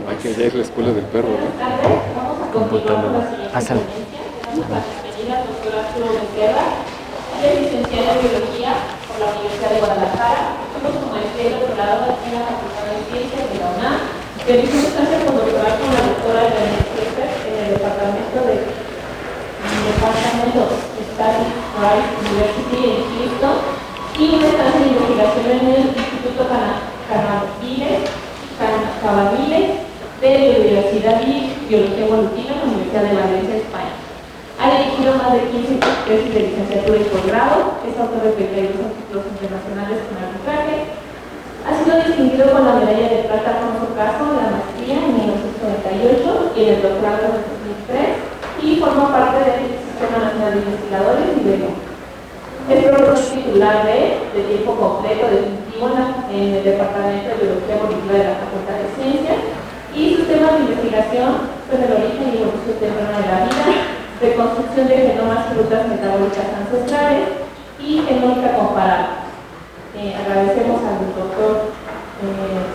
Aquí ya es la escuela del perro, ¿no? Computadora. Pásale. La doctora Arturo Becerra, ella es licenciada en Biología por la Universidad de Guadalajara, tuvo su maestría y doctorado en la Facultad de Ciencias de la UNAM, realizó un estancia postdoctoral con la doctora René Kiefer en el departamento Study Rice University en Houston y una estancia de investigación en el Instituto Cavaviles de Biodiversidad y Biología Evolutiva en la Universidad de Valencia, España. Ha dirigido más de 15 tesis de licenciatura y posgrado, es autor de 32 artículos internacionales con arbitraje, ha sido distinguido con la medalla de plata Alfonso Caso de la maestría en 1998 y en el doctorado en 2003 y forma parte del Sistema Nacional de Investigadores y de es profesor titular de tiempo completo definitivo en el Departamento de Biología Molecular de la Facultad de Ciencias y sus temas de investigación son el origen y evolución temprana de la vida, reconstrucción de genomas y rutas metabólicas ancestrales y genómica comparada. Agradecemos al doctor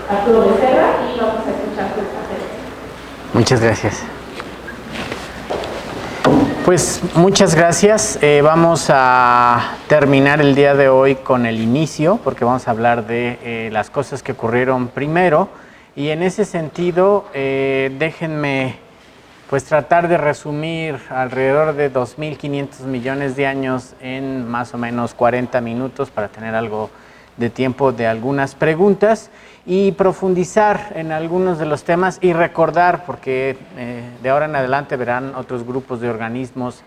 Arturo Becerra y vamos a escuchar su conferencia. Muchas gracias. Pues muchas gracias. Vamos a terminar el día de hoy con el inicio, porque vamos a hablar de las cosas que ocurrieron primero. Y en ese sentido, déjenme pues tratar de resumir alrededor de 2.500 millones de años en más o menos 40 minutos para tener algo de tiempo de algunas preguntas y profundizar en algunos de los temas y recordar, porque de ahora en adelante verán otros grupos de organismos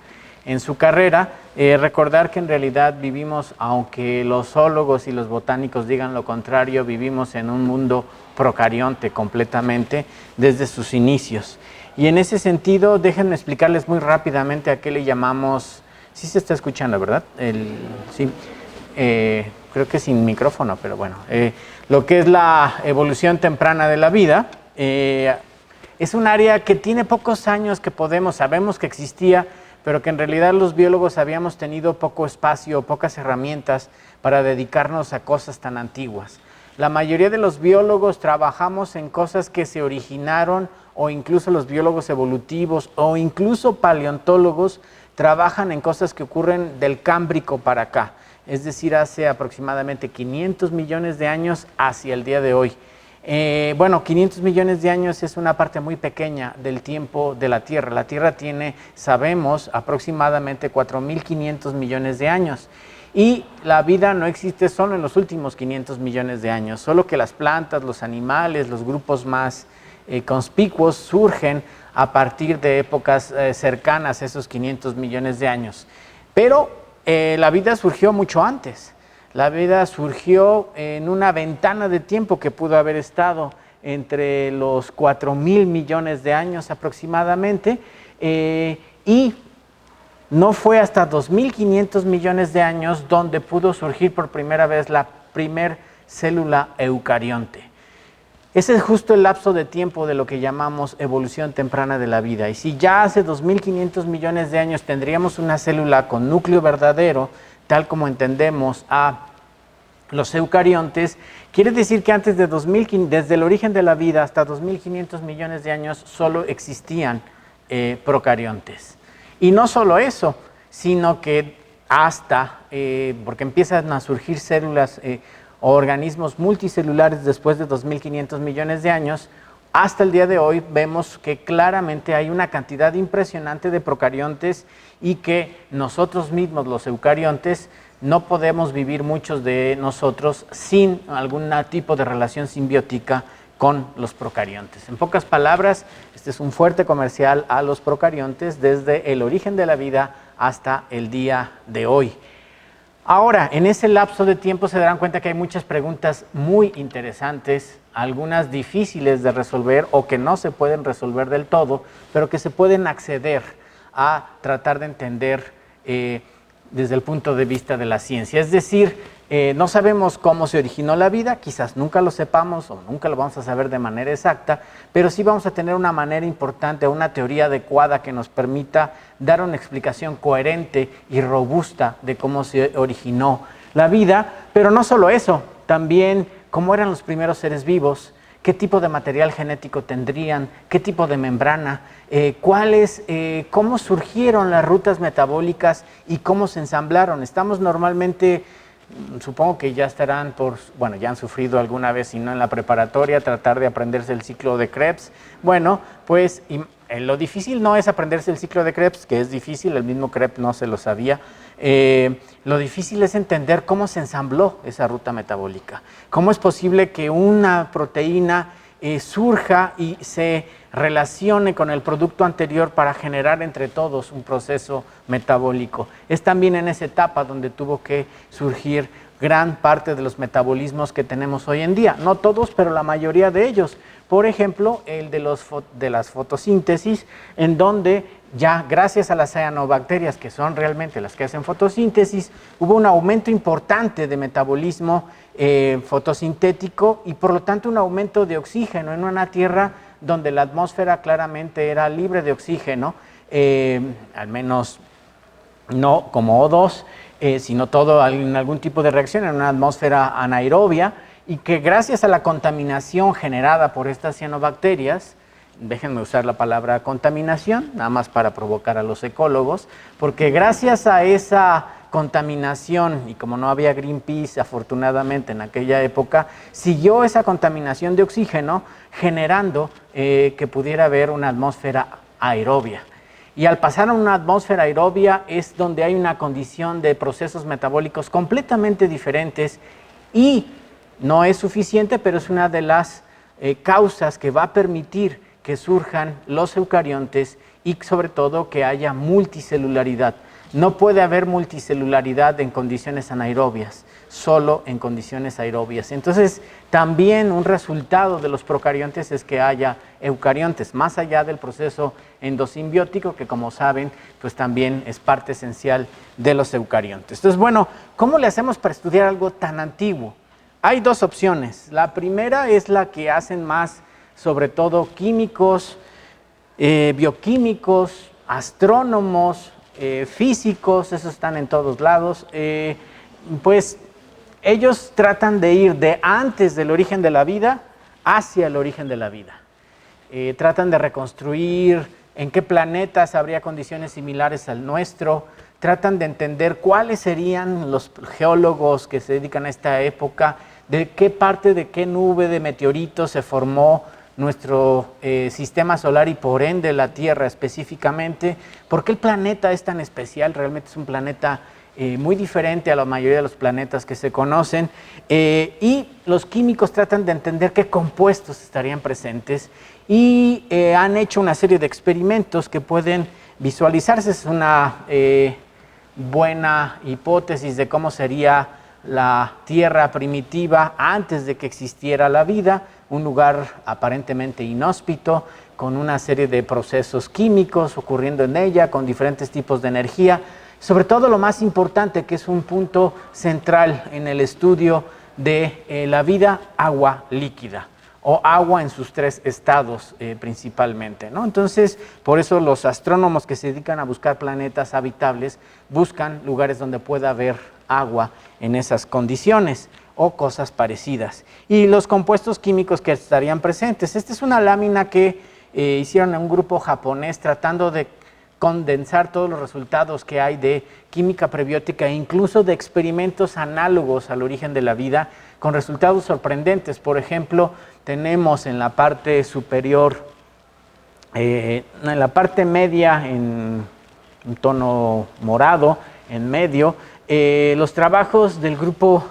en su carrera, recordar que en realidad vivimos, aunque los zoólogos y los botánicos digan lo contrario, vivimos en un mundo procarionte completamente desde sus inicios. Y en ese sentido, déjenme explicarles muy rápidamente a qué le llamamos, sí se está escuchando, ¿verdad? Sí. Creo que sin micrófono, pero bueno, lo que es la evolución temprana de la vida, es un área que tiene pocos años que sabemos que existía, pero que en realidad los biólogos habíamos tenido poco espacio, pocas herramientas para dedicarnos a cosas tan antiguas. La mayoría de los biólogos trabajamos en cosas que se originaron, o incluso los biólogos evolutivos, o incluso paleontólogos, trabajan en cosas que ocurren del Cámbrico para acá. Es decir, hace aproximadamente 500 millones de años hacia el día de hoy. 500 millones de años es una parte muy pequeña del tiempo de la Tierra. La Tierra tiene, sabemos, aproximadamente 4.500 millones de años. Y la vida no existe solo en los últimos 500 millones de años, solo que las plantas, los animales, los grupos más conspicuos surgen a partir de épocas cercanas a esos 500 millones de años. Pero la vida surgió mucho antes. La vida surgió en una ventana de tiempo que pudo haber estado entre los 4.000 millones de años aproximadamente y no fue hasta 2.500 millones de años donde pudo surgir por primera vez la primer célula eucarionte. Ese es justo el lapso de tiempo de lo que llamamos evolución temprana de la vida. Y si ya hace 2.500 millones de años tendríamos una célula con núcleo verdadero, tal como entendemos a los eucariontes, quiere decir que antes de desde el origen de la vida hasta 2.500 millones de años solo existían procariontes. Y no solo eso, sino que hasta, porque empiezan a surgir células o organismos multicelulares después de 2.500 millones de años, hasta el día de hoy vemos que claramente hay una cantidad impresionante de procariontes y que nosotros mismos, los eucariontes, no podemos vivir muchos de nosotros sin algún tipo de relación simbiótica con los procariontes. En pocas palabras, este es un fuerte comercial a los procariontes desde el origen de la vida hasta el día de hoy. Ahora, en ese lapso de tiempo se darán cuenta que hay muchas preguntas muy interesantes, algunas difíciles de resolver o que no se pueden resolver del todo, pero que se pueden acceder a tratar de entender desde el punto de vista de la ciencia. Es decir, no sabemos cómo se originó la vida, quizás nunca lo sepamos o nunca lo vamos a saber de manera exacta, pero sí vamos a tener una manera importante, una teoría adecuada que nos permita dar una explicación coherente y robusta de cómo se originó la vida, pero no solo eso, también cómo eran los primeros seres vivos, qué tipo de material genético tendrían, qué tipo de membrana, cómo surgieron las rutas metabólicas y cómo se ensamblaron. Estamos normalmente, supongo que ya estarán ya han sufrido alguna vez, si no en la preparatoria, tratar de aprenderse el ciclo de Krebs. Bueno, pues lo difícil no es aprenderse el ciclo de Krebs, que es difícil, el mismo Krebs no se lo sabía. Lo difícil es entender cómo se ensambló esa ruta metabólica. ¿Cómo es posible que una proteína surja y se relacione con el producto anterior para generar entre todos un proceso metabólico? Es también en esa etapa donde tuvo que surgir gran parte de los metabolismos que tenemos hoy en día. No todos, pero la mayoría de ellos. Por ejemplo, el de las fotosíntesis, en donde ya gracias a las cianobacterias, que son realmente las que hacen fotosíntesis, hubo un aumento importante de metabolismo fotosintético y por lo tanto un aumento de oxígeno en una tierra donde la atmósfera claramente era libre de oxígeno, al menos no como O2, sino todo en algún tipo de reacción en una atmósfera anaerobia, y que gracias a la contaminación generada por estas cianobacterias, déjenme usar la palabra contaminación, nada más para provocar a los ecólogos, porque gracias a esa contaminación, y como no había Greenpeace afortunadamente en aquella época, siguió esa contaminación de oxígeno generando que pudiera haber una atmósfera aerobia. Y al pasar a una atmósfera aerobia es donde hay una condición de procesos metabólicos completamente diferentes y no es suficiente, pero es una de las causas que va a permitir que surjan los eucariontes y sobre todo que haya multicelularidad. No puede haber multicelularidad en condiciones anaerobias, solo en condiciones aerobias. Entonces, también un resultado de los procariontes es que haya eucariontes, más allá del proceso endosimbiótico, que como saben, pues también es parte esencial de los eucariontes. Entonces, bueno, ¿cómo le hacemos para estudiar algo tan antiguo? Hay dos opciones. La primera es la que hacen más, sobre todo químicos, bioquímicos, astrónomos, físicos, esos están en todos lados. Pues ellos tratan de ir de antes del origen de la vida hacia el origen de la vida. Tratan de reconstruir en qué planetas habría condiciones similares al nuestro, tratan de entender cuáles serían los geólogos que se dedican a esta época, de qué parte de qué nube de meteoritos se formó nuestro sistema solar y por ende la Tierra específicamente. ¿Por qué el planeta es tan especial? Realmente es un planeta muy diferente a la mayoría de los planetas que se conocen, y los químicos tratan de entender qué compuestos estarían presentes y han hecho una serie de experimentos que pueden visualizarse. Es una buena hipótesis de cómo sería la Tierra primitiva antes de que existiera la vida, un lugar aparentemente inhóspito, con una serie de procesos químicos ocurriendo en ella, con diferentes tipos de energía. Sobre todo lo más importante, que es un punto central en el estudio de la vida, agua líquida, o agua en sus tres estados principalmente, ¿no? Entonces, por eso los astrónomos que se dedican a buscar planetas habitables buscan lugares donde pueda haber agua en esas condiciones o cosas parecidas. Y los compuestos químicos que estarían presentes. Esta es una lámina que hicieron en un grupo japonés tratando de condensar todos los resultados que hay de química prebiótica e incluso de experimentos análogos al origen de la vida con resultados sorprendentes. Por ejemplo, tenemos en la parte superior, en la parte media en un tono morado, en medio, los trabajos del grupo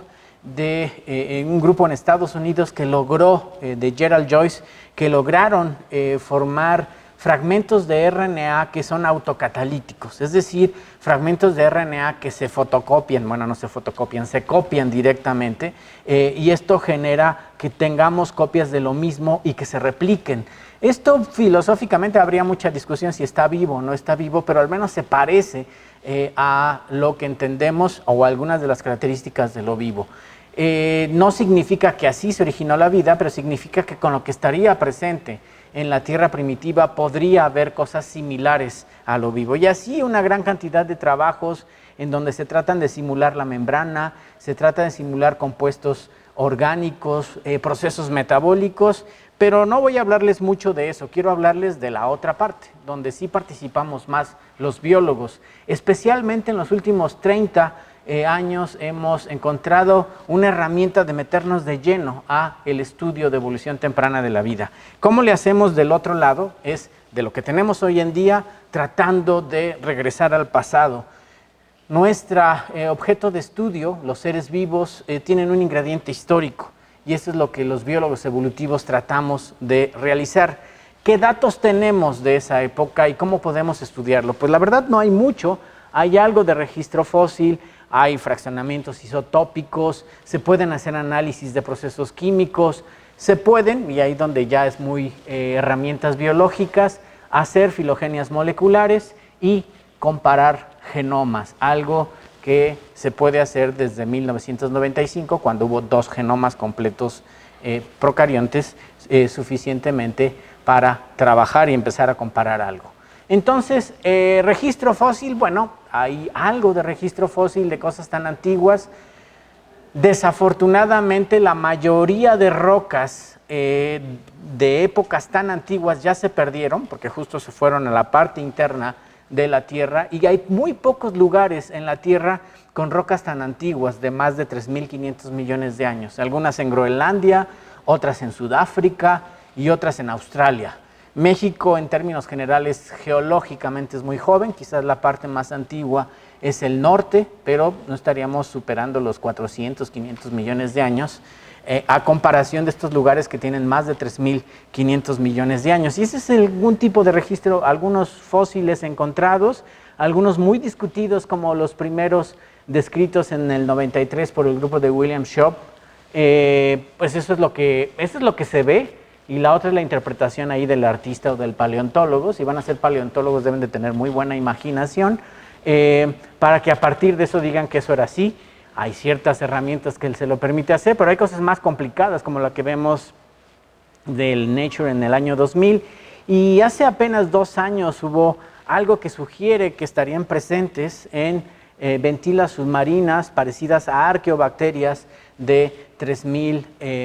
un grupo en Estados Unidos que logró, de Gerald Joyce, que lograron formar fragmentos de RNA que son autocatalíticos, es decir, fragmentos de RNA que se fotocopian, bueno, no se fotocopian, se copian directamente, y esto genera que tengamos copias de lo mismo y que se repliquen. Esto filosóficamente habría mucha discusión si está vivo o no está vivo, pero al menos se parece a lo que entendemos o a algunas de las características de lo vivo. No significa que así se originó la vida, pero significa que con lo que estaría presente en la Tierra primitiva podría haber cosas similares a lo vivo. Y así una gran cantidad de trabajos en donde se tratan de simular la membrana, se trata de simular compuestos orgánicos, procesos metabólicos, pero no voy a hablarles mucho de eso, quiero hablarles de la otra parte, donde sí participamos más los biólogos. Especialmente en los últimos 30 años hemos encontrado una herramienta de meternos de lleno a el estudio de evolución temprana de la vida. ¿Cómo le hacemos del otro lado? Es de lo que tenemos hoy en día, tratando de regresar al pasado. Nuestro objeto de estudio, los seres vivos, tienen un ingrediente histórico y eso es lo que los biólogos evolutivos tratamos de realizar. ¿Qué datos tenemos de esa época y cómo podemos estudiarlo? Pues la verdad no hay mucho, hay algo de registro fósil, hay fraccionamientos isotópicos, se pueden hacer análisis de procesos químicos, se pueden, y ahí donde ya es muy herramientas biológicas, hacer filogenias moleculares y comparar genomas, algo que se puede hacer desde 1995, cuando hubo 2 genomas completos procariontes suficientemente para trabajar y empezar a comparar algo. Entonces, registro fósil, bueno, hay algo de registro fósil de cosas tan antiguas. Desafortunadamente, la mayoría de rocas de épocas tan antiguas ya se perdieron, porque justo se fueron a la parte interna de la Tierra, y hay muy pocos lugares en la Tierra con rocas tan antiguas, de más de 3.500 millones de años. Algunas en Groenlandia, otras en Sudáfrica y otras en Australia. México, en términos generales, geológicamente es muy joven, quizás la parte más antigua es el norte, pero no estaríamos superando los 400, 500 millones de años, a comparación de estos lugares que tienen más de 3.500 millones de años. Y ese es algún tipo de registro, algunos fósiles encontrados, algunos muy discutidos como los primeros descritos en el 93 por el grupo de William Shoup. Pues eso es lo que se ve, y la otra es la interpretación ahí del artista o del paleontólogo. Si van a ser paleontólogos deben de tener muy buena imaginación para que a partir de eso digan que eso era así. Hay ciertas herramientas que se lo permite hacer, pero hay cosas más complicadas como la que vemos del Nature en el año 2000, y hace apenas 2 años hubo algo que sugiere que estarían presentes en ventilas submarinas parecidas a arqueobacterias de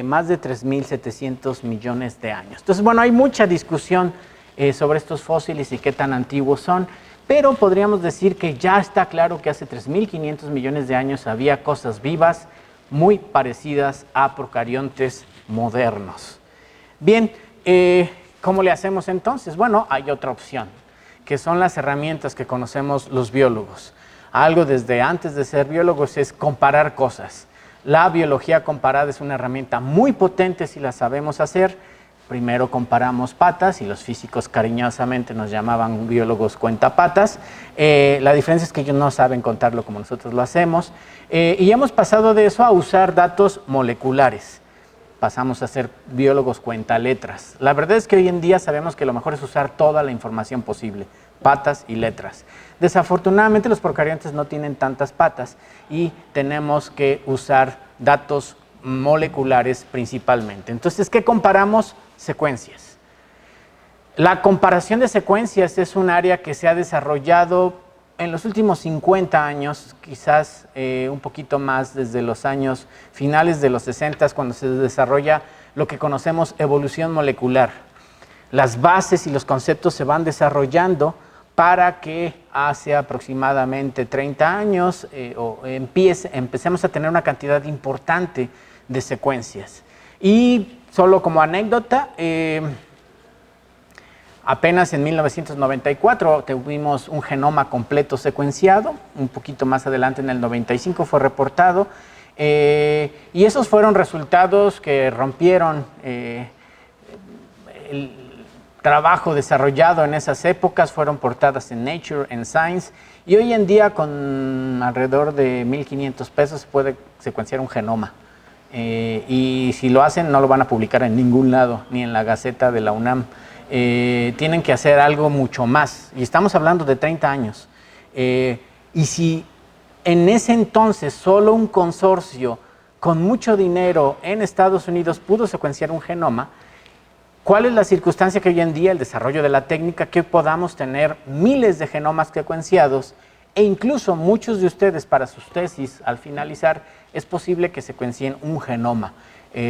más de 3.700 millones de años. Entonces, bueno, hay mucha discusión sobre estos fósiles y qué tan antiguos son, pero podríamos decir que ya está claro que hace 3.500 millones de años había cosas vivas muy parecidas a procariontes modernos. Bien, ¿cómo le hacemos entonces? Bueno, hay otra opción, que son las herramientas que conocemos los biólogos. Algo desde antes de ser biólogos es comparar cosas. La biología comparada es una herramienta muy potente si la sabemos hacer. Primero comparamos patas, y los físicos cariñosamente nos llamaban biólogos cuentapatas. La diferencia es que ellos no saben contarlo como nosotros lo hacemos. Y hemos pasado de eso a usar datos moleculares. Pasamos a ser biólogos cuentaletras. La verdad es que hoy en día sabemos que lo mejor es usar toda la información posible, patas y letras. Desafortunadamente los procariontes no tienen tantas patas y tenemos que usar datos moleculares principalmente. Entonces, ¿qué comparamos? Secuencias. La comparación de secuencias es un área que se ha desarrollado en los últimos 50 años, quizás un poquito más desde los años finales de los 60, cuando se desarrolla lo que conocemos evolución molecular. Las bases y los conceptos se van desarrollando para que hace aproximadamente 30 años empecemos a tener una cantidad importante de secuencias. Y solo como anécdota, apenas en 1994 tuvimos un genoma completo secuenciado, un poquito más adelante en el 95 fue reportado, y esos fueron resultados que rompieron el trabajo desarrollado en esas épocas, fueron portadas en Nature, en Science, y hoy en día con alrededor de 1.500 pesos se puede secuenciar un genoma. Y si lo hacen no lo van a publicar en ningún lado, ni en la Gaceta de la UNAM. Tienen que hacer algo mucho más, y estamos hablando de 30 años. Y si en ese entonces solo un consorcio con mucho dinero en Estados Unidos pudo secuenciar un genoma, ¿cuál es la circunstancia que hoy en día el desarrollo de la técnica que podamos tener miles de genomas secuenciados, e incluso muchos de ustedes para sus tesis al finalizar es posible que secuencien un genoma.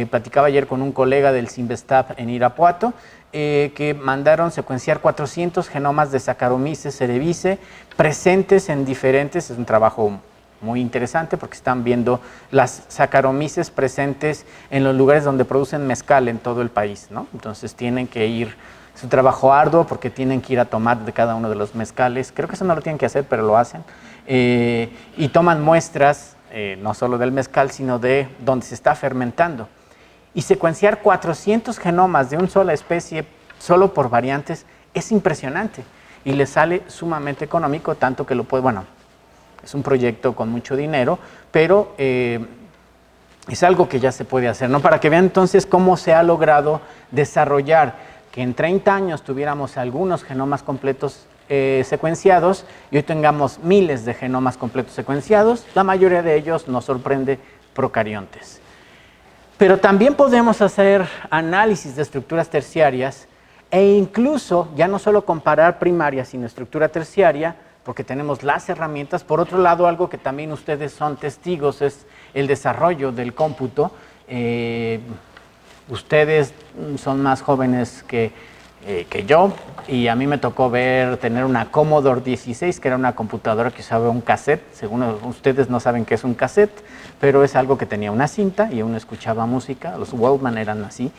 Platicaba ayer con un colega del CIMBESTAB en Irapuato, que mandaron secuenciar 400 genomas de Saccharomyces cerevisiae presentes en diferentes, es un trabajo muy interesante porque están viendo las Saccharomyces presentes en los lugares donde producen mezcal en todo el país, ¿no? Entonces tienen que ir, es un trabajo arduo porque tienen que ir a tomar de cada uno de los mezcales, creo que eso no lo tienen que hacer, pero lo hacen, y toman muestras, no solo del mezcal, sino de donde se está fermentando. Y secuenciar 400 genomas de una sola especie, solo por variantes, es impresionante y les sale sumamente económico, tanto que lo puede, bueno, es un proyecto con mucho dinero, pero es algo que ya se puede hacer, ¿no? Para que vean entonces cómo se ha logrado desarrollar que en 30 años tuviéramos algunos genomas completos secuenciados y hoy tengamos miles de genomas completos secuenciados, la mayoría de ellos nos sorprende procariontes. Pero también podemos hacer análisis de estructuras terciarias e incluso ya no solo comparar primaria sino estructura terciaria, porque tenemos las herramientas. Por otro lado, algo que también ustedes son testigos es el desarrollo del cómputo. Ustedes son más jóvenes que yo, y a mí me tocó tener una Commodore 16, que era una computadora que usaba un cassette. Según ustedes no saben qué es un cassette, pero es algo que tenía una cinta y uno escuchaba música. Los Walkman eran así.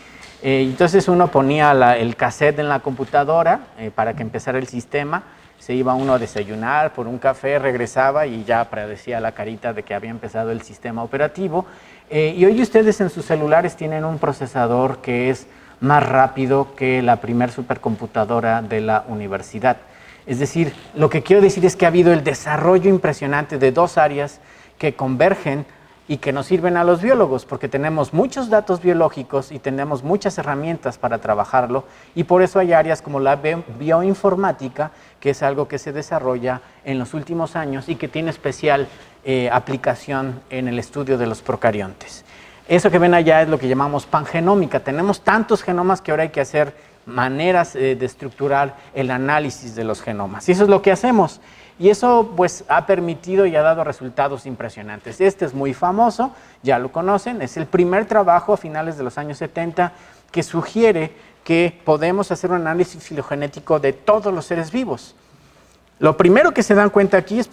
Entonces uno ponía el cassette en la computadora para que empezara el sistema. Se iba uno a desayunar por un café, regresaba y ya aparecía la carita de que había empezado el sistema operativo. Y hoy ustedes en sus celulares tienen un procesador que es más rápido que la primer supercomputadora de la universidad. Es decir, lo que quiero decir es que ha habido el desarrollo impresionante de dos áreas que convergen y que nos sirven a los biólogos, porque tenemos muchos datos biológicos y tenemos muchas herramientas para trabajarlo, y por eso hay áreas como la bioinformática, que es algo que se desarrolla en los últimos años y que tiene especial aplicación en el estudio de los procariontes. Eso que ven allá es lo que llamamos pangenómica. Tenemos tantos genomas que ahora hay que hacer maneras de estructurar el análisis de los genomas. Y eso es lo que hacemos. Y eso pues ha permitido y ha dado resultados impresionantes. Este es muy famoso, ya lo conocen, es el primer trabajo a finales de los años 70 que sugiere que podemos hacer un análisis filogenético de todos los seres vivos. Lo primero que se dan cuenta aquí es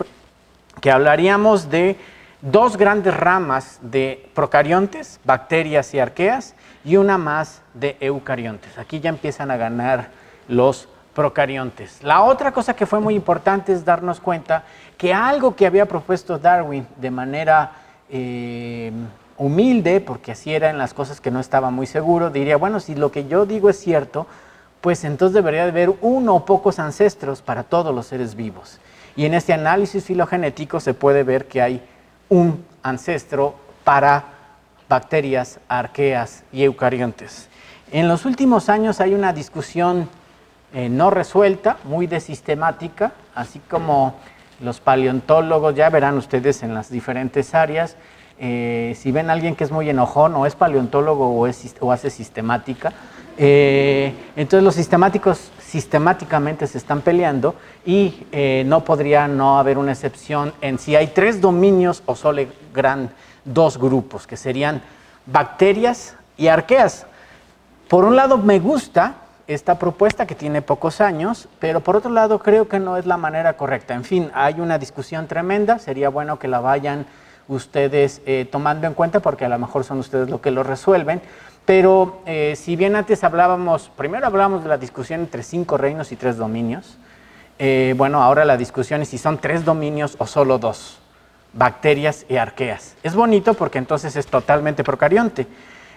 que hablaríamos de dos grandes ramas de procariontes, bacterias y arqueas, y una más de eucariontes. Aquí ya empiezan a ganar los procariontes. La otra cosa que fue muy importante es darnos cuenta que algo que había propuesto Darwin de manera humilde, porque así eran las cosas que no estaba muy seguro, diría, bueno, si lo que yo digo es cierto, pues entonces debería de haber uno o pocos ancestros para todos los seres vivos. Y en este análisis filogenético se puede ver que hay un ancestro para bacterias, arqueas y eucariontes. En los últimos años hay una discusión no resuelta, muy de sistemática, así como los paleontólogos, ya verán ustedes en las diferentes áreas, si ven a alguien que es muy enojón, o es paleontólogo o hace sistemática, entonces los sistemáticos sistemáticamente se están peleando y no podría no haber una excepción en si hay tres dominios o solo dos grupos, que serían bacterias y arqueas. Por un lado me gusta esta propuesta que tiene pocos años, pero por otro lado creo que no es la manera correcta. En fin, hay una discusión tremenda, sería bueno que la vayan ustedes tomando en cuenta, porque a lo mejor son ustedes los que lo resuelven, pero si bien antes primero hablábamos de la discusión entre 5 reinos y 3 dominios, bueno, ahora la discusión es si son 3 dominios o solo 2, bacterias y arqueas. Es bonito porque entonces es totalmente procarionte.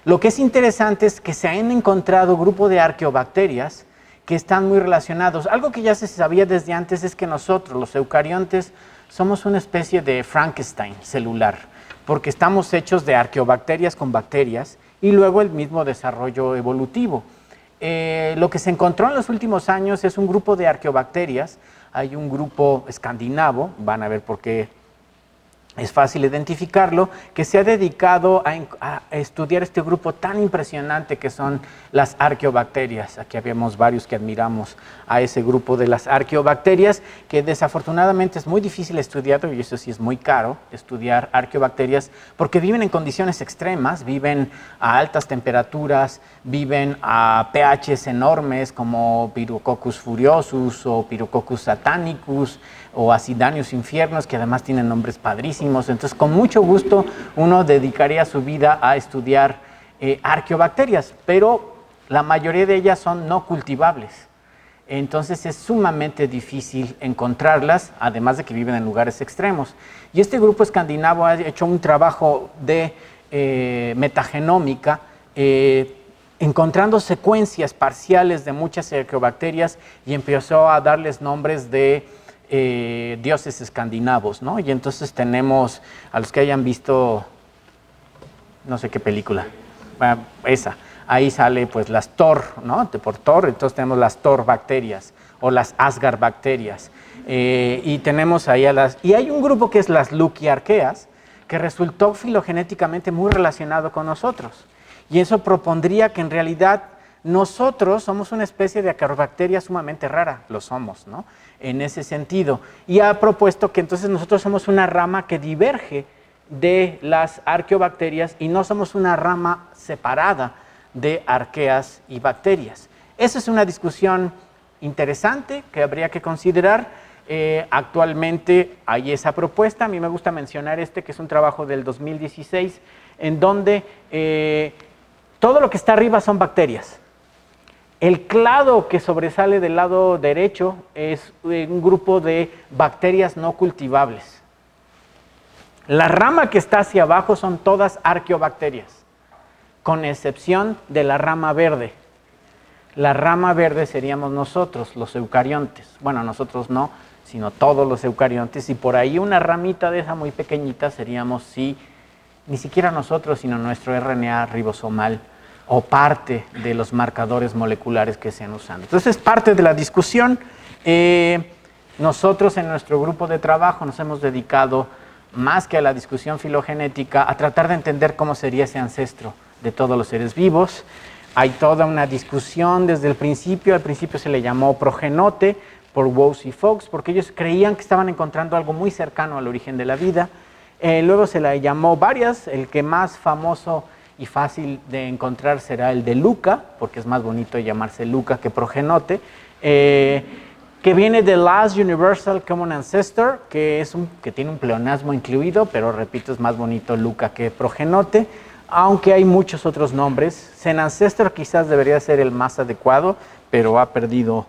Lo que es interesante es que se han encontrado grupos de arqueobacterias que están muy relacionados. Algo que ya se sabía desde antes es que nosotros, los eucariontes, somos una especie de Frankenstein celular, porque estamos hechos de arqueobacterias con bacterias y luego el mismo desarrollo evolutivo. Lo que se encontró en los últimos años es un grupo de arqueobacterias. Hay un grupo escandinavo, van a ver por qué es fácil identificarlo, que se ha dedicado a estudiar este grupo tan impresionante que son las arqueobacterias. Aquí habíamos varios que admiramos a ese grupo de las arqueobacterias, que desafortunadamente es muy difícil estudiarlo, y eso sí es muy caro, estudiar arqueobacterias, porque viven en condiciones extremas, viven a altas temperaturas, viven a pHs enormes como Pirococcus furiosus o Pirococcus satanicus, o Acidanius infiernos, que además tienen nombres padrísimos. Entonces, con mucho gusto uno dedicaría su vida a estudiar arqueobacterias, pero la mayoría de ellas son no cultivables. Entonces es sumamente difícil encontrarlas, además de que viven en lugares extremos. Y este grupo escandinavo ha hecho un trabajo de metagenómica, encontrando secuencias parciales de muchas arqueobacterias, y empezó a darles nombres de dioses escandinavos, ¿no? Y entonces tenemos, a los que hayan visto, no sé qué película, esa, ahí sale pues las Thor, ¿no? Por Thor, entonces tenemos las Thor bacterias o las Asgard bacterias, y tenemos ahí y hay un grupo que es las Leuciarchaeas, que resultó filogenéticamente muy relacionado con nosotros, y eso propondría que en realidad nosotros somos una especie de arqueobacteria sumamente rara, lo somos, ¿no? En ese sentido. Y ha propuesto que entonces nosotros somos una rama que diverge de las arqueobacterias y no somos una rama separada de arqueas y bacterias. Esa es una discusión interesante que habría que considerar. Actualmente hay esa propuesta. A mí me gusta mencionar que es un trabajo del 2016, en donde todo lo que está arriba son bacterias. El clado que sobresale del lado derecho es un grupo de bacterias no cultivables. La rama que está hacia abajo son todas arqueobacterias, con excepción de la rama verde. La rama verde seríamos nosotros, los eucariontes. Bueno, nosotros no, sino todos los eucariontes, y por ahí una ramita de esa muy pequeñita seríamos, sí, ni siquiera nosotros, sino nuestro RNA ribosomal, o parte de los marcadores moleculares que se han usado. Entonces, es parte de la discusión. Nosotros en nuestro grupo de trabajo nos hemos dedicado, más que a la discusión filogenética, a tratar de entender cómo sería ese ancestro de todos los seres vivos. Hay toda una discusión desde el principio. Al principio se le llamó progenote por Woese y Fox, porque ellos creían que estaban encontrando algo muy cercano al origen de la vida. Luego se le llamó varias. El que más famoso y fácil de encontrar será el de Luca, porque es más bonito llamarse Luca que progenote, que viene de Last Universal Common Ancestor, que tiene un pleonasmo incluido, pero repito, es más bonito Luca que progenote, aunque hay muchos otros nombres. Senancestor quizás debería ser el más adecuado, pero ha perdido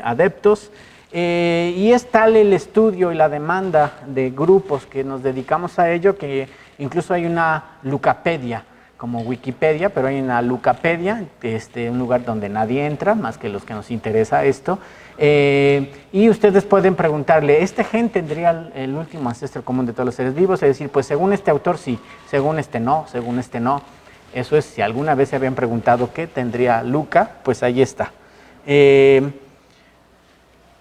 adeptos. Y es tal el estudio y la demanda de grupos que nos dedicamos a ello, que incluso hay una Lucapedia, como Wikipedia, pero hay una Lucapedia, un lugar donde nadie entra, más que los que nos interesa esto, y ustedes pueden preguntarle, ¿este gen tendría el último ancestro común de todos los seres vivos? Es decir, pues según este autor sí, según este no, según este no. Eso es, si alguna vez se habían preguntado qué tendría Luca, pues ahí está.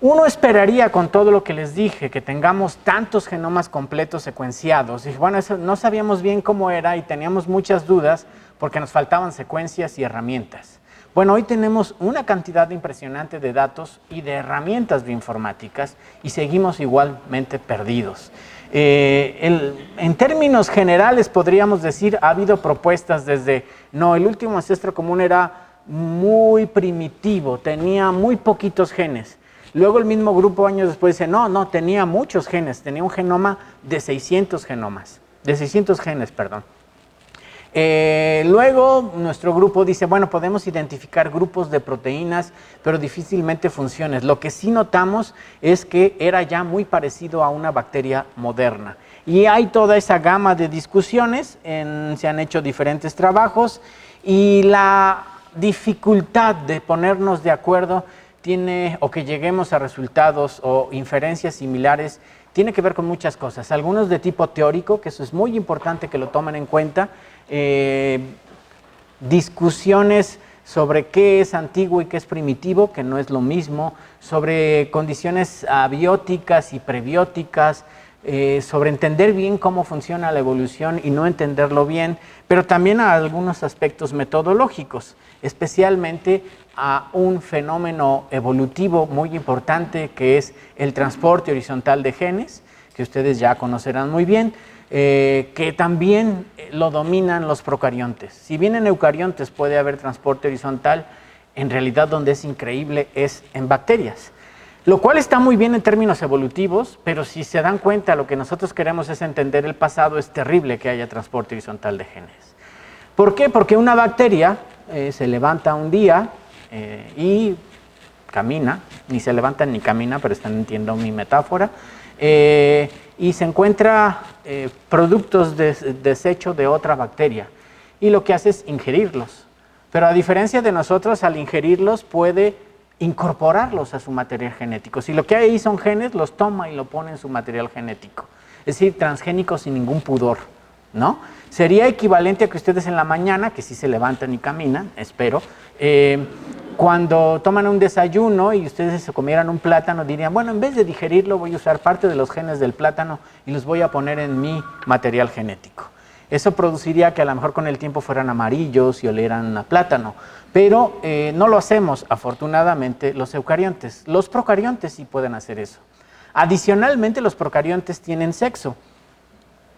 Uno esperaría, con todo lo que les dije, que tengamos tantos genomas completos secuenciados. Y bueno, eso no sabíamos bien cómo era y teníamos muchas dudas porque nos faltaban secuencias y herramientas. Bueno, hoy tenemos una cantidad impresionante de datos y de herramientas bioinformáticas y seguimos igualmente perdidos. En términos generales podríamos decir, ha habido propuestas desde, no, el último ancestro común era muy primitivo, tenía muy poquitos genes. Luego el mismo grupo años después dice, no, tenía muchos genes, tenía un genoma de 600 genes, perdón. Luego nuestro grupo dice, bueno, podemos identificar grupos de proteínas, pero difícilmente funciones. Lo que sí notamos es que era ya muy parecido a una bacteria moderna. Y hay toda esa gama de discusiones, se han hecho diferentes trabajos, y la dificultad de ponernos de acuerdo o que lleguemos a resultados o inferencias similares, tiene que ver con muchas cosas. Algunos de tipo teórico, que eso es muy importante que lo tomen en cuenta, discusiones sobre qué es antiguo y qué es primitivo, que no es lo mismo, sobre condiciones abióticas y prebióticas, sobre entender bien cómo funciona la evolución y no entenderlo bien, pero también a algunos aspectos metodológicos, especialmente a un fenómeno evolutivo muy importante que es el transporte horizontal de genes, que ustedes ya conocerán muy bien, que también lo dominan los procariontes. Si bien en eucariontes puede haber transporte horizontal, en realidad donde es increíble es en bacterias. Lo cual está muy bien en términos evolutivos, pero si se dan cuenta, lo que nosotros queremos es entender el pasado, es terrible que haya transporte horizontal de genes. ¿Por qué? Porque una bacteria se levanta un día y camina, ni se levanta ni camina, pero están entendiendo mi metáfora, y se encuentra productos de desecho de otra bacteria, y lo que hace es ingerirlos. Pero a diferencia de nosotros, al ingerirlos puede incorporarlos a su material genético. Si lo que hay ahí son genes, los toma y lo pone en su material genético. Es decir, transgénico sin ningún pudor, ¿no? Sería equivalente a que ustedes en la mañana, que sí se levantan y caminan, espero, cuando toman un desayuno y ustedes se comieran un plátano, dirían, bueno, en vez de digerirlo, voy a usar parte de los genes del plátano y los voy a poner en mi material genético. Eso produciría que a lo mejor con el tiempo fueran amarillos y olieran a plátano, pero no lo hacemos, afortunadamente, los eucariontes. Los procariontes sí pueden hacer eso. Adicionalmente, los procariontes tienen sexo.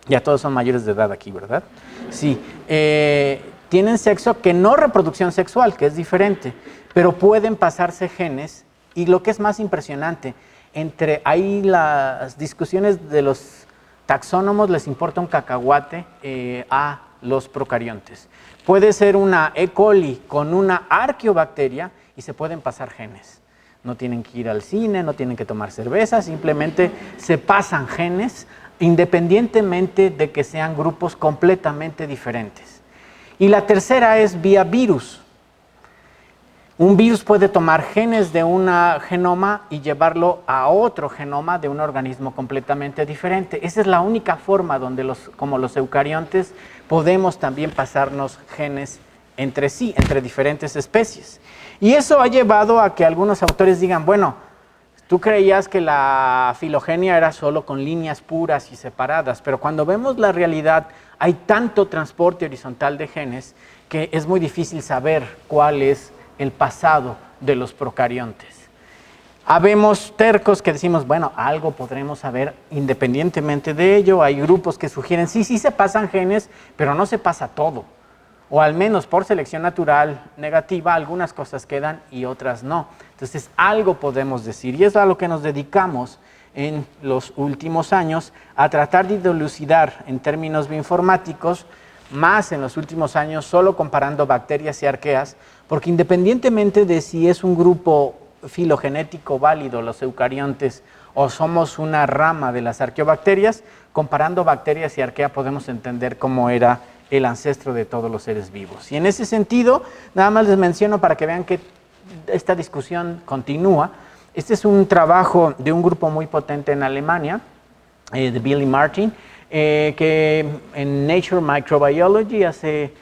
Ya todos son mayores de edad aquí, ¿verdad? Sí. Tienen sexo que no reproducción sexual, que es diferente, pero pueden pasarse genes, y lo que es más impresionante, entre ahí las discusiones de los taxónomos les importa un cacahuate a los procariontes. Puede ser una E. coli con una arqueobacteria y se pueden pasar genes. No tienen que ir al cine, no tienen que tomar cerveza, simplemente se pasan genes independientemente de que sean grupos completamente diferentes. Y la tercera es vía virus. Un virus puede tomar genes de un genoma y llevarlo a otro genoma de un organismo completamente diferente. Esa es la única forma donde como los eucariontes podemos también pasarnos genes entre sí, entre diferentes especies. Y eso ha llevado a que algunos autores digan, bueno, tú creías que la filogenia era solo con líneas puras y separadas, pero cuando vemos la realidad hay tanto transporte horizontal de genes que es muy difícil saber cuál es el pasado de los procariontes. Habemos tercos que decimos, bueno, algo podremos saber independientemente de ello. Hay grupos que sugieren, sí se pasan genes, pero no se pasa todo. O al menos por selección natural negativa, algunas cosas quedan y otras no. Entonces, algo podemos decir. Y es a lo que nos dedicamos en los últimos años, a tratar de dilucidar en términos bioinformáticos, más en los últimos años, solo comparando bacterias y arqueas, porque independientemente de si es un grupo filogenético válido, los eucariontes, o somos una rama de las arqueobacterias, comparando bacterias y arquea podemos entender cómo era el ancestro de todos los seres vivos. Y en ese sentido, nada más les menciono para que vean que esta discusión continúa. Este es un trabajo de un grupo muy potente en Alemania, de Billy Martin, que en Nature Microbiology hace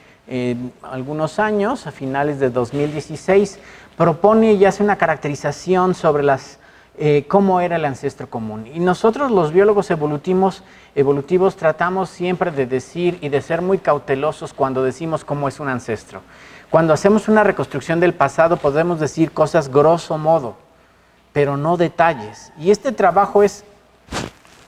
algunos años, a finales de 2016, propone y hace una caracterización sobre cómo era el ancestro común. Y nosotros los biólogos evolutivos tratamos siempre de decir y de ser muy cautelosos cuando decimos cómo es un ancestro. Cuando hacemos una reconstrucción del pasado podemos decir cosas grosso modo, pero no detalles. Y este trabajo es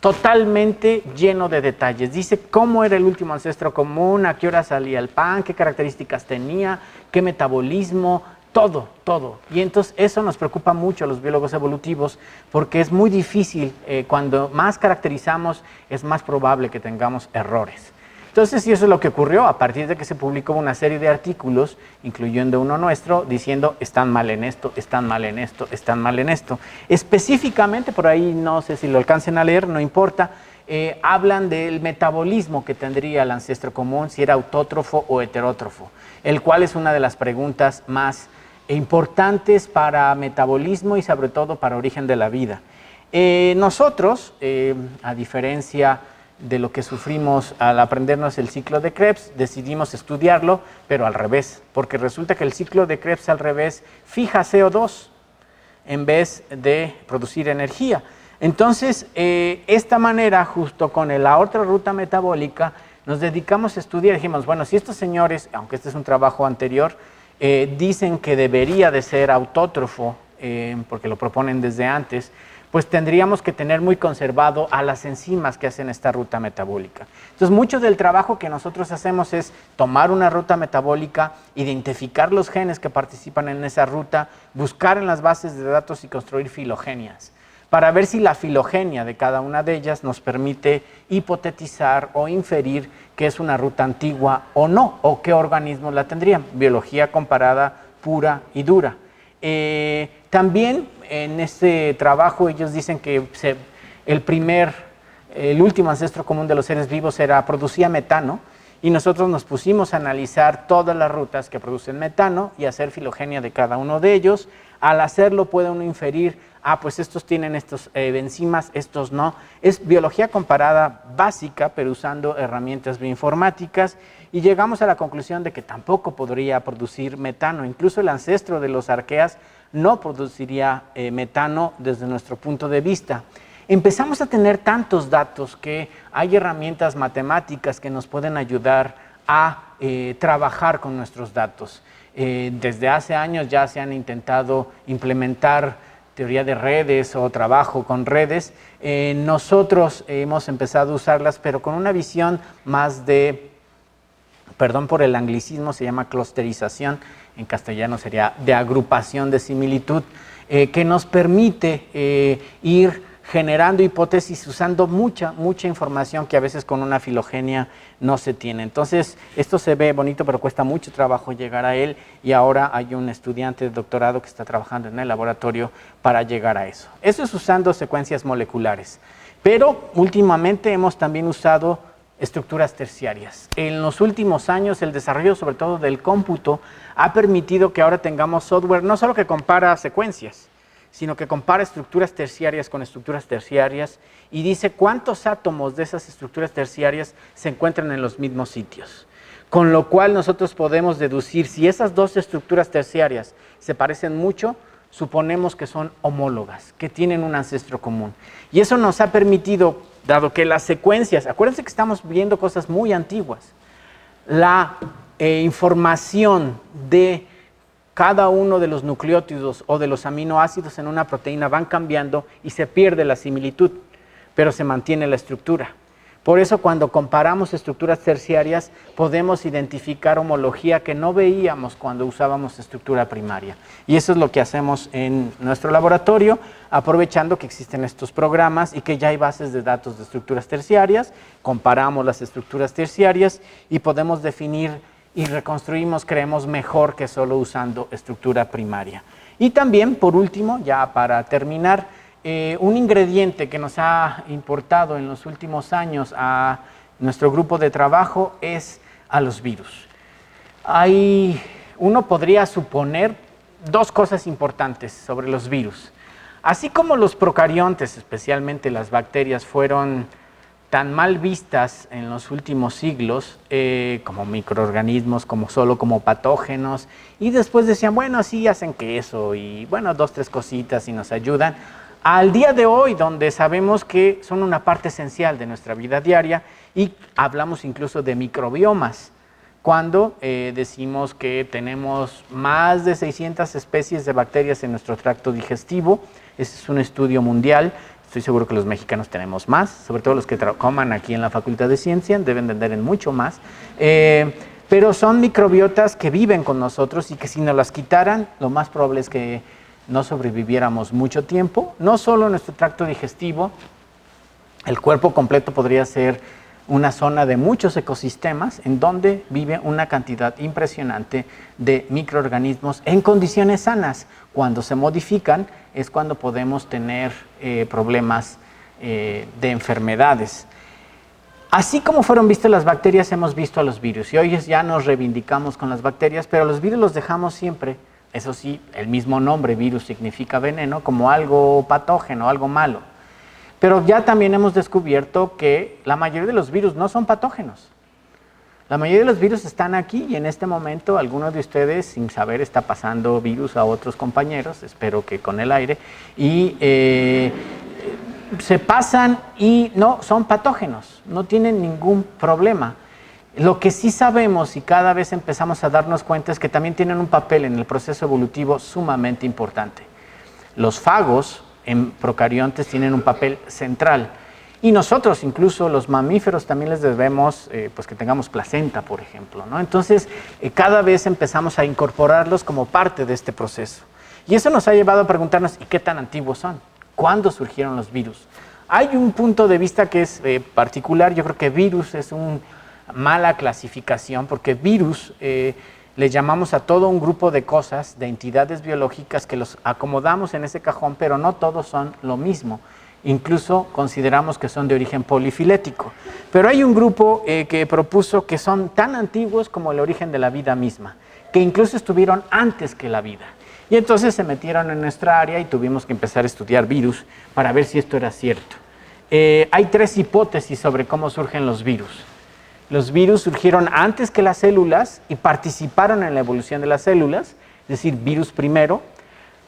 totalmente lleno de detalles. Dice cómo era el último ancestro común, a qué hora salía el pan, qué características tenía, qué metabolismo, todo, todo. Y entonces eso nos preocupa mucho a los biólogos evolutivos porque es muy difícil, cuando más caracterizamos es más probable que tengamos errores. Entonces, y eso es lo que ocurrió a partir de que se publicó una serie de artículos, incluyendo uno nuestro, diciendo están mal en esto, están mal en esto, están mal en esto. Específicamente, por ahí no sé si lo alcancen a leer, no importa, hablan del metabolismo que tendría el ancestro común, si era autótrofo o heterótrofo, el cual es una de las preguntas más importantes para metabolismo y sobre todo para origen de la vida. Nosotros, a diferencia de lo que sufrimos al aprendernos el ciclo de Krebs, decidimos estudiarlo, pero al revés, porque resulta que el ciclo de Krebs al revés fija CO2 en vez de producir energía. Entonces, esta manera, justo con la otra ruta metabólica, nos dedicamos a estudiar. Dijimos, bueno, si estos señores, aunque este es un trabajo anterior, dicen que debería de ser autótrofo, porque lo proponen desde antes, pues tendríamos que tener muy conservado a las enzimas que hacen esta ruta metabólica. Entonces, mucho del trabajo que nosotros hacemos es tomar una ruta metabólica, identificar los genes que participan en esa ruta, buscar en las bases de datos y construir filogenias, para ver si la filogenia de cada una de ellas nos permite hipotetizar o inferir que es una ruta antigua o no, o qué organismos la tendrían. Biología comparada pura y dura. También en este trabajo ellos dicen que el último ancestro común de los seres vivos producía metano, y nosotros nos pusimos a analizar todas las rutas que producen metano y hacer filogenia de cada uno de ellos. Al hacerlo puede uno inferir, pues estos tienen estos enzimas, estos no. Es biología comparada básica, pero usando herramientas bioinformáticas, y llegamos a la conclusión de que tampoco podría producir metano. Incluso el ancestro de los arqueas no produciría metano desde nuestro punto de vista. Empezamos a tener tantos datos que hay herramientas matemáticas que nos pueden ayudar a trabajar con nuestros datos. Desde hace años ya se han intentado implementar teoría de redes o trabajo con redes. Nosotros hemos empezado a usarlas, pero con una visión más de, perdón por el anglicismo, se llama clusterización, en castellano sería de agrupación de similitud, que nos permite ir generando hipótesis usando mucha información que a veces con una filogenia no se tiene. Entonces, esto se ve bonito, pero cuesta mucho trabajo llegar a él, y ahora hay un estudiante de doctorado que está trabajando en el laboratorio para llegar a eso. Eso es usando secuencias moleculares, pero últimamente hemos también usado estructuras terciarias. En los últimos años, el desarrollo sobre todo del cómputo ha permitido que ahora tengamos software no solo que compara secuencias, sino que compara estructuras terciarias con estructuras terciarias y dice cuántos átomos de esas estructuras terciarias se encuentran en los mismos sitios. Con lo cual nosotros podemos deducir si esas dos estructuras terciarias se parecen mucho, suponemos que son homólogas, que tienen un ancestro común. Y eso nos ha permitido, dado que las secuencias, acuérdense que estamos viendo cosas muy antiguas, la información de cada uno de los nucleótidos o de los aminoácidos en una proteína van cambiando y se pierde la similitud, pero se mantiene la estructura. Por eso cuando comparamos estructuras terciarias podemos identificar homología que no veíamos cuando usábamos estructura primaria. Y eso es lo que hacemos en nuestro laboratorio, aprovechando que existen estos programas y que ya hay bases de datos de estructuras terciarias, comparamos las estructuras terciarias y podemos definir y reconstruimos, creemos, mejor que solo usando estructura primaria. Y también, por último, ya para terminar, un ingrediente que nos ha importado en los últimos años a nuestro grupo de trabajo es a los virus. Uno podría suponer dos cosas importantes sobre los virus. Así como los procariontes, especialmente las bacterias, fueron tan mal vistas en los últimos siglos como microorganismos, como patógenos, y después decían, bueno, sí hacen queso y bueno, 2, 3 cositas y nos ayudan, al día de hoy donde sabemos que son una parte esencial de nuestra vida diaria y hablamos incluso de microbiomas, cuando decimos que tenemos más de 600 especies de bacterias en nuestro tracto digestivo. Ese es un estudio mundial. Estoy seguro que los mexicanos tenemos más, sobre todo los que coman aquí en la Facultad de Ciencia, deben de tener mucho más. Pero son microbiotas que viven con nosotros y que si nos las quitaran, lo más probable es que no sobreviviéramos mucho tiempo. No solo nuestro tracto digestivo, el cuerpo completo podría ser una zona de muchos ecosistemas en donde vive una cantidad impresionante de microorganismos en condiciones sanas. Cuando se modifican es cuando podemos tener problemas de enfermedades. Así como fueron vistas las bacterias, hemos visto a los virus y hoy ya nos reivindicamos con las bacterias, pero los virus los dejamos siempre, eso sí, el mismo nombre, virus, significa veneno, como algo patógeno, algo malo. Pero ya también hemos descubierto que la mayoría de los virus no son patógenos. La mayoría de los virus están aquí y en este momento alguno de ustedes, sin saber, está pasando virus a otros compañeros, espero que con el aire, y se pasan y no son patógenos, no tienen ningún problema. Lo que sí sabemos y cada vez empezamos a darnos cuenta es que también tienen un papel en el proceso evolutivo sumamente importante. Los fagos en procariontes tienen un papel central y nosotros, incluso los mamíferos, también les debemos pues que tengamos placenta, por ejemplo, ¿no? Entonces, cada vez empezamos a incorporarlos como parte de este proceso. Y eso nos ha llevado a preguntarnos, ¿y qué tan antiguos son? ¿Cuándo surgieron los virus? Hay un punto de vista que es particular. Yo creo que virus es una mala clasificación, porque virus le llamamos a todo un grupo de cosas, de entidades biológicas que los acomodamos en ese cajón, pero no todos son lo mismo. Incluso consideramos que son de origen polifilético. Pero hay un grupo que propuso que son tan antiguos como el origen de la vida misma, que incluso estuvieron antes que la vida. Y entonces se metieron en nuestra área y tuvimos que empezar a estudiar virus para ver si esto era cierto. Hay 3 hipótesis sobre cómo surgen los virus. Los virus surgieron antes que las células y participaron en la evolución de las células, es decir, virus primero.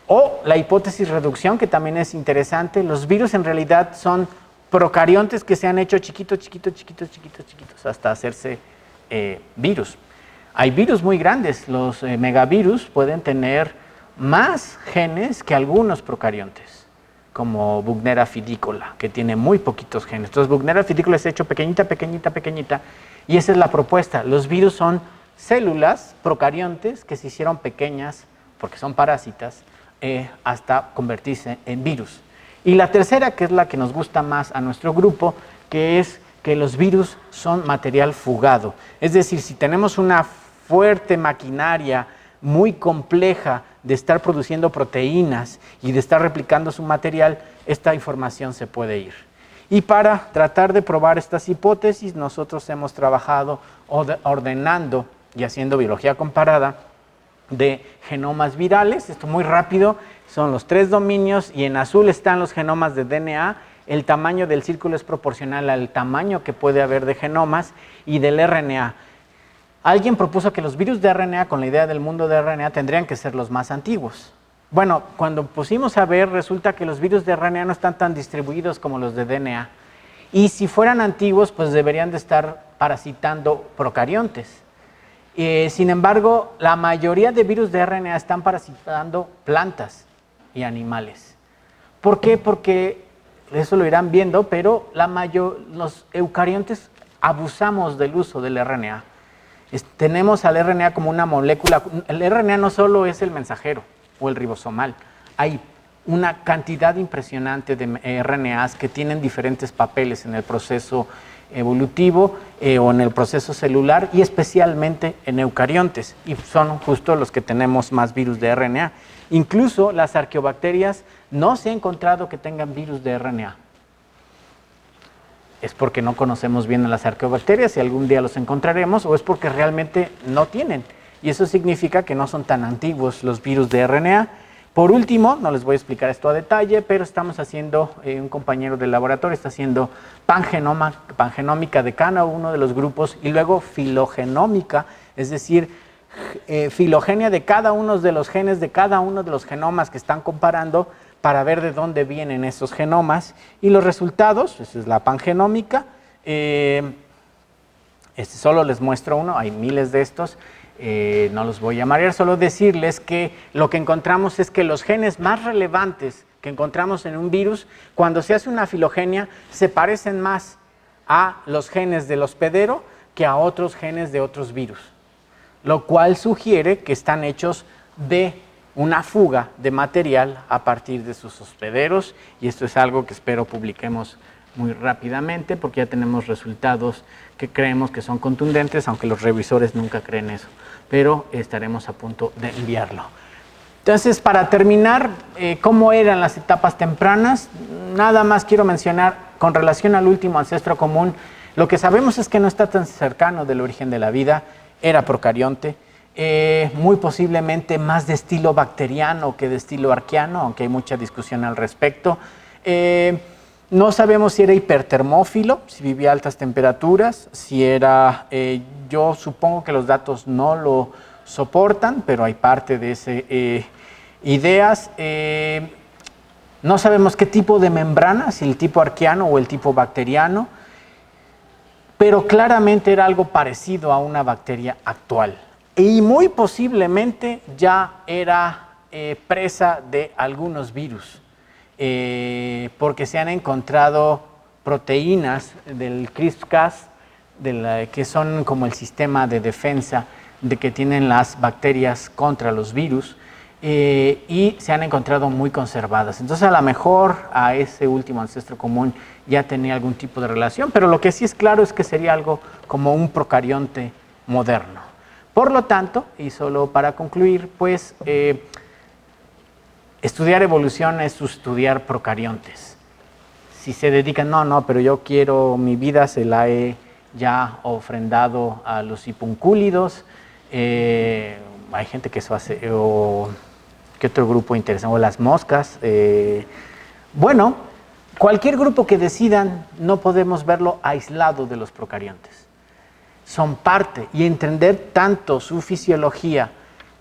O la hipótesis reducción, que también es interesante. Los virus en realidad son procariontes que se han hecho chiquitos hasta hacerse virus. Hay virus muy grandes. Los megavirus pueden tener más genes que algunos procariontes, como Buchnera fidicola, que tiene muy poquitos genes. Entonces, Buchnera fidicola se ha hecho pequeñita, y esa es la propuesta. Los virus son células procariontes que se hicieron pequeñas, porque son parásitas, hasta convertirse en virus. Y la tercera, que es la que nos gusta más a nuestro grupo, que es que los virus son material fugado. Es decir, si tenemos una fuerte maquinaria muy compleja de estar produciendo proteínas y de estar replicando su material, esta información se puede ir. Y para tratar de probar estas hipótesis, nosotros hemos trabajado ordenando y haciendo biología comparada de genomas virales. Esto muy rápido, son los 3 dominios y en azul están los genomas de DNA. El tamaño del círculo es proporcional al tamaño que puede haber de genomas y del RNA. Alguien propuso que los virus de RNA, con la idea del mundo de RNA, tendrían que ser los más antiguos. Bueno, cuando pusimos a ver, resulta que los virus de RNA no están tan distribuidos como los de DNA. Y si fueran antiguos, pues deberían de estar parasitando procariontes. Sin embargo, la mayoría de virus de RNA están parasitando plantas y animales. ¿Por qué? Porque, eso lo irán viendo, pero los eucariontes abusamos del uso del RNA. Tenemos al RNA como una molécula. El RNA no solo es el mensajero o el ribosomal. Hay una cantidad impresionante de RNAs que tienen diferentes papeles en el proceso evolutivo o en el proceso celular y especialmente en eucariontes. Y son justo los que tenemos más virus de RNA. Incluso las arqueobacterias no se ha encontrado que tengan virus de RNA. Es porque no conocemos bien a las arqueobacterias y algún día los encontraremos, o es porque realmente no tienen. Y eso significa que no son tan antiguos los virus de RNA. Por último, no les voy a explicar esto a detalle, pero estamos haciendo, un compañero del laboratorio está haciendo pangenómica de cada uno de los grupos y luego filogenómica, es decir, filogenia de cada uno de los genes de cada uno de los genomas que están comparando, para ver de dónde vienen esos genomas y los resultados. Esa es la pangenómica. Solo les muestro uno, hay miles de estos, no los voy a marear, solo decirles que lo que encontramos es que los genes más relevantes que encontramos en un virus, cuando se hace una filogenia, se parecen más a los genes del hospedero que a otros genes de otros virus, lo cual sugiere que están hechos de una fuga de material a partir de sus hospederos, y esto es algo que espero publiquemos muy rápidamente porque ya tenemos resultados que creemos que son contundentes, aunque los revisores nunca creen eso, pero estaremos a punto de enviarlo. Entonces, para terminar, ¿cómo eran las etapas tempranas? Nada más quiero mencionar, con relación al último ancestro común, lo que sabemos es que no está tan cercano del origen de la vida, era procarionte, muy posiblemente más de estilo bacteriano que de estilo arqueano, aunque hay mucha discusión al respecto. No sabemos si era hipertermófilo, si vivía a altas temperaturas, si era, yo supongo que los datos no lo soportan, pero hay parte de esas ideas. No sabemos qué tipo de membrana, si el tipo arqueano o el tipo bacteriano, pero claramente era algo parecido a una bacteria actual. Y muy posiblemente ya era presa de algunos virus, porque se han encontrado proteínas del CRISPR-Cas, que son como el sistema de defensa de que tienen las bacterias contra los virus, y se han encontrado muy conservadas. Entonces, a lo mejor a ese último ancestro común ya tenía algún tipo de relación, pero lo que sí es claro es que sería algo como un procarionte moderno. Por lo tanto, y solo para concluir, pues estudiar evolución es estudiar procariontes. Si se dedican, pero yo quiero, mi vida se la he ya ofrendado a los hipuncúlidos, hay gente que eso hace, o ¿qué otro grupo interesante? O las moscas. Bueno, cualquier grupo que decidan, no podemos verlo aislado de los procariontes. Son parte, y entender tanto su fisiología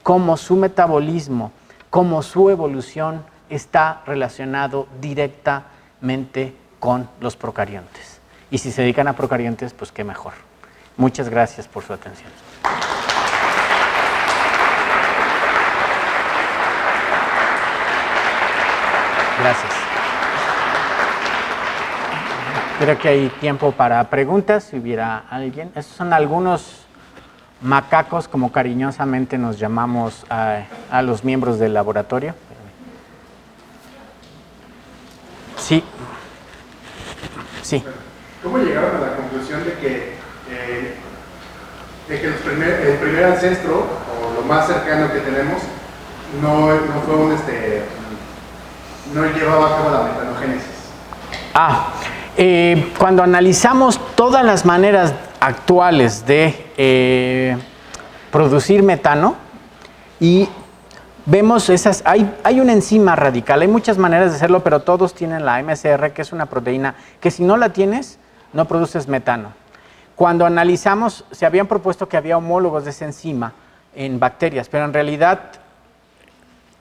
como su metabolismo, como su evolución, está relacionado directamente con los procariontes. Y si se dedican a procariontes, pues qué mejor. Muchas gracias por su atención. Gracias. Creo que hay tiempo para preguntas, si hubiera alguien. Estos son algunos macacos, como cariñosamente nos llamamos a los miembros del laboratorio. Sí. Sí. ¿Cómo llegaron a la conclusión de que el primer ancestro, o lo más cercano que tenemos, no llevaba a cabo la metanogénesis? Cuando analizamos todas las maneras actuales de producir metano y vemos hay una enzima radical, hay muchas maneras de hacerlo, pero todos tienen la MSR, que es una proteína que si no la tienes, no produces metano. Cuando analizamos, se habían propuesto que había homólogos de esa enzima en bacterias, pero en realidad,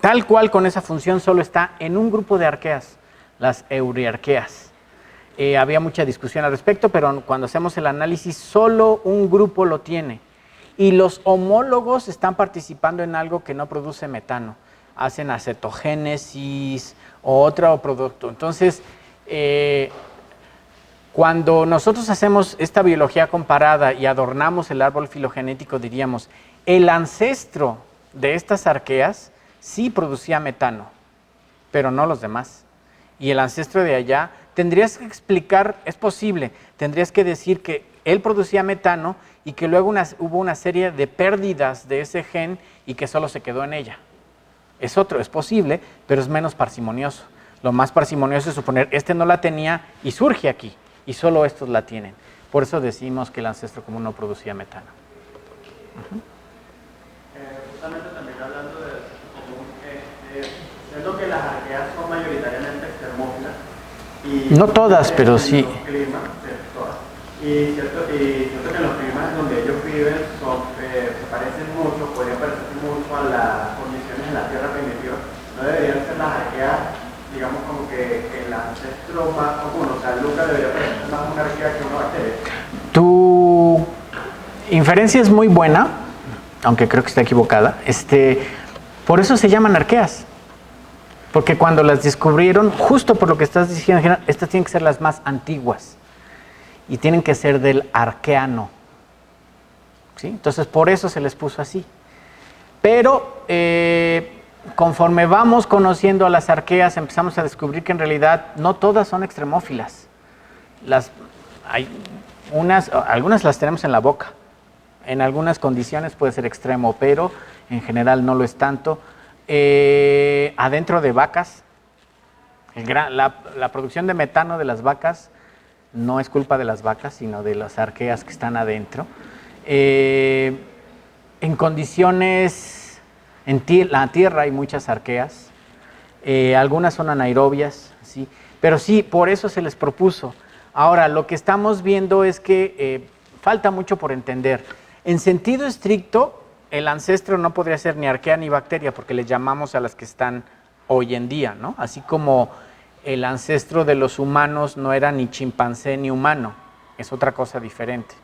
tal cual con esa función solo está en un grupo de arqueas, las euriarqueas. Había mucha discusión al respecto, pero cuando hacemos el análisis, solo un grupo lo tiene. Y los homólogos están participando en algo que no produce metano. Hacen acetogénesis o otro producto. Entonces, cuando nosotros hacemos esta biología comparada y adornamos el árbol filogenético, diríamos, el ancestro de estas arqueas sí producía metano, pero no los demás. Y el ancestro de allá, tendrías que explicar, es posible, tendrías que decir que él producía metano y que luego hubo una serie de pérdidas de ese gen y que solo se quedó en ella. Es posible, pero es menos parsimonioso. Lo más parsimonioso es suponer, este no la tenía y surge aquí, y solo estos la tienen. Por eso decimos que el ancestro común no producía metano. Justamente también hablando de común, siendo que las arqueas son mayoritariamente extermófilas, y no todas, pero sí. Climas, todas. Y cierto que los climas donde ellos viven se parecen mucho, podrían parecerse mucho a las condiciones en la Tierra primitiva. No deberían ser las arqueas, digamos, como que el ancestro más común, o sea, nunca debería parecer más una arquea que una bacteria. Tu inferencia es muy buena, aunque creo que está equivocada. Por eso se llaman arqueas. Porque cuando las descubrieron, justo por lo que estás diciendo, estas tienen que ser las más antiguas y tienen que ser del arqueano. ¿Sí? Entonces, por eso se les puso así. Pero conforme vamos conociendo a las arqueas, empezamos a descubrir que en realidad no todas son extremófilas. Algunas las tenemos en la boca. En algunas condiciones puede ser extremo, pero en general no lo es tanto. Adentro de vacas, la producción de metano de las vacas no es culpa de las vacas, sino de las arqueas que están adentro. En condiciones, en la tierra hay muchas arqueas, algunas son anaerobias, ¿sí? Pero sí, por eso se les propuso. Ahora, lo que estamos viendo es que falta mucho por entender. En sentido estricto, el ancestro no podría ser ni arquea ni bacteria, porque le llamamos a las que están hoy en día, ¿no? Así como el ancestro de los humanos no era ni chimpancé ni humano, es otra cosa diferente.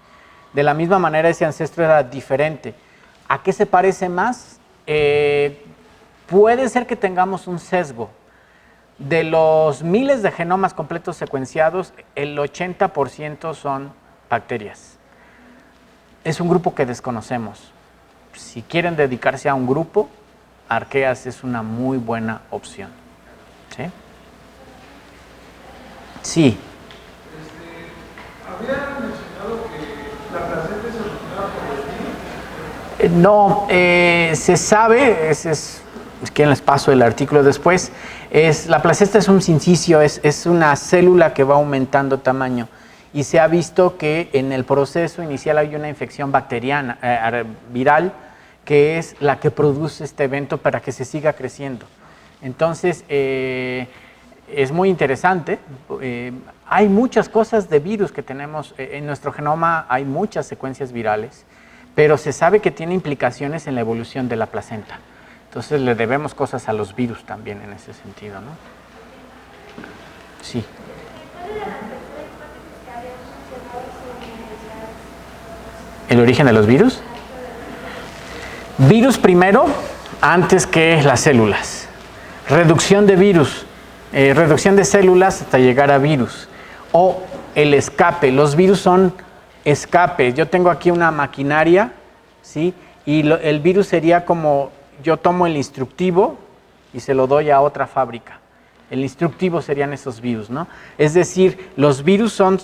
De la misma manera, ese ancestro era diferente. ¿A qué se parece más? Puede ser que tengamos un sesgo. De los miles de genomas completos secuenciados, el 80% son bacterias. Es un grupo que desconocemos. Si quieren dedicarse a un grupo, arqueas es una muy buena opción. ¿Sí? Sí. Había mencionado que la placenta se originaba por los virus. No, se sabe, es que les paso el artículo después, la placenta es un sincicio, es una célula que va aumentando tamaño y se ha visto que en el proceso inicial hay una infección bacteriana, viral, que es la que produce este evento para que se siga creciendo. Entonces, es muy interesante. Hay muchas cosas de virus que tenemos en nuestro genoma, hay muchas secuencias virales, pero se sabe que tiene implicaciones en la evolución de la placenta. Entonces le debemos cosas a los virus también en ese sentido, ¿no? Sí. ¿El origen de los virus? Virus primero, antes que las células. Reducción de virus, reducción de células hasta llegar a virus. O el escape, los virus son escapes. Yo tengo aquí una maquinaria, ¿sí? Y el virus sería como, yo tomo el instructivo y se lo doy a otra fábrica. El instructivo serían esos virus, ¿no? Es decir, los virus son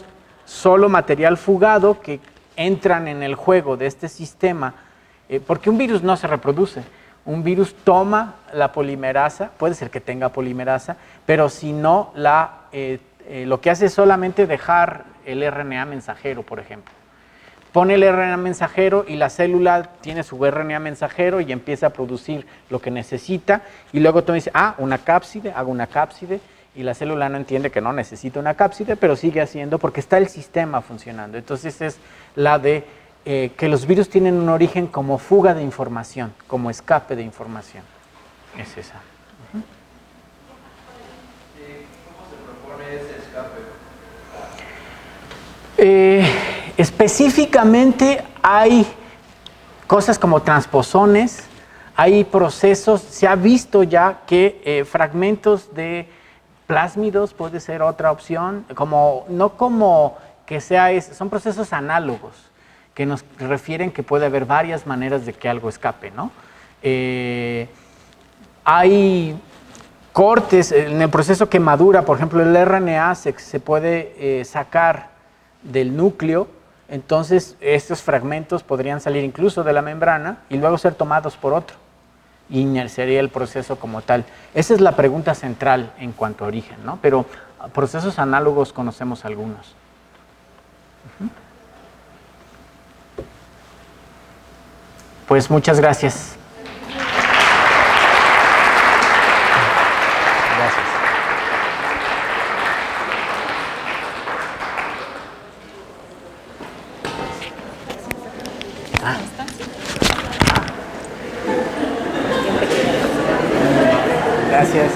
solo material fugado que entran en el juego de este sistema, porque un virus no se reproduce. Un virus toma la polimerasa, puede ser que tenga polimerasa, pero si no, lo que hace es solamente dejar el RNA mensajero, por ejemplo. Pone el RNA mensajero y la célula tiene su RNA mensajero y empieza a producir lo que necesita, y luego tú dices, una cápside, hago una cápside, y la célula no entiende que no necesita una cápside, pero sigue haciendo porque está el sistema funcionando. Entonces es la de que los virus tienen un origen como fuga de información, como escape de información. Es esa. ¿Cómo se propone ese escape? Específicamente hay cosas como transposones, hay procesos, se ha visto ya que fragmentos de plásmidos puede ser otra opción, no como que sea, son procesos análogos que nos refieren que puede haber varias maneras de que algo escape, ¿no? Hay cortes en el proceso que madura, por ejemplo, el RNA se puede sacar del núcleo, entonces estos fragmentos podrían salir incluso de la membrana y luego ser tomados por otro, y sería el proceso como tal. Esa es la pregunta central en cuanto a origen, ¿no? Pero procesos análogos conocemos algunos. Pues muchas gracias. Gracias. Gracias.